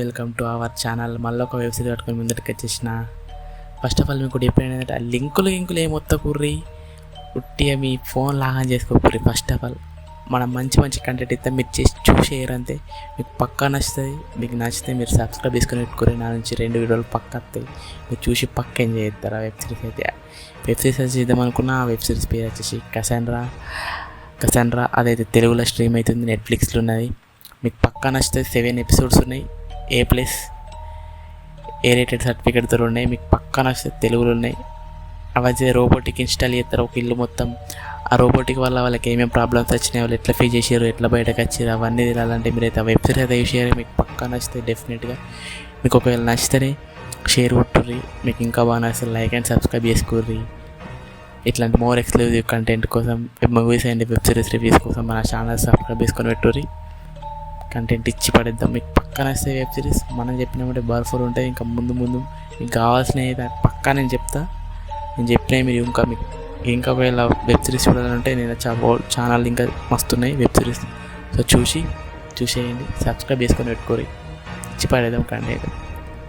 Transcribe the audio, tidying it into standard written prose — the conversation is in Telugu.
Welcome to our channel. మళ్ళీ ఒక వెబ్ సిరీస్ పట్టుకొని ముందరికి వచ్చేసిన. ఫస్ట్ ఆఫ్ ఆల్ మీకు ఎప్పుడైనా ఏంటంటే ఆ లింకులు ఏమొత్తకుర్రి, ఉట్టిగా మీ ఫోన్ లాగాన్ చేసుకోకూర్రి. ఫస్ట్ ఆఫ్ ఆల్ మనం మంచి కంటెంట్ ఇస్తే మీరు చూసేయరు అంతే. మీకు పక్కా నచ్చుతుంది. మీకు నచ్చితే మీరు సబ్స్క్రైబ్ చేసుకొని పెట్టుకోరు. నా నుంచి 2 వీడియోలు పక్క వస్తాయి. మీరు చూసి పక్క ఎంజాయ్ చేస్తారు. ఆ వెబ్ సిరీస్ అయితే వెబ్ సిరీస్ చేద్దాం అనుకున్న ఆ వెబ్ సిరీస్ పేరు వచ్చేసి కసాండ్రా. అదైతే తెలుగులో స్ట్రీమ్ అవుతుంది, నెట్ఫ్లిక్స్లో ఉన్నది. మీకు పక్కా నచ్చితే 7 ఎపిసోడ్స్ ఉన్నాయి. A+ ఏ రేటెడ్ సర్టిఫికేట్తో ఉన్నాయి. మీకు పక్కా నచ్చితే తెలుగులో ఉన్నాయి. అవైతే రోబోటిక్ ఇన్స్టాల్ చేస్తారు ఒక ఇల్లు మొత్తం. ఆ రోబోటిక్ వల్ల వాళ్ళకి ఏమేమి ప్రాబ్లమ్స్ వచ్చినాయి, వాళ్ళు ఎట్లా ఫేస్ చేసారు, ఎట్లా బయటకు వచ్చారు, అవన్నీ తెలియాలంటే మీరైతే ఆ వెబ్ సిరీస్ అయితే యూస్ చేయాలి. మీకు పక్కా నచ్చితే డెఫినెట్గా మీకు ఒకవేళ నచ్చితేనే షేర్ కొట్టుర్రి. మీకు ఇంకా బాగా నచ్చితే లైక్ అండ్ సబ్స్క్రైబ్ చేసుకోర్రి. ఇట్లాంటి మోర్ ఎక్స్క్లూజివ్ కంటెంట్ కోసం, movies and web series reviews కోసం మన ఛానల్ సబ్స్క్రైబ్ చేసుకొని పెట్టుర్రి. కంటెంట్ ఇచ్చి పడేద్దాం. మీకు పక్కన వస్తే వెబ్ సిరీస్ మనం చెప్పినప్పుడు బర్ఫర్ ఉంటాయి. ఇంకా ముందు మీకు కావాల్సినవి పక్కా నేను చెప్పినవి మీరు ఇంకా ఒకవేళ వెబ్ సిరీస్ చూడాలంటే నేను ఛానల్ ఇంకా మస్తున్నాయి వెబ్ సిరీస్. సో చూసేయండి, సబ్స్క్రైబ్ చేసుకొని పెట్టుకోరి. ఇచ్చి పడేద్దాం కంటెంట్.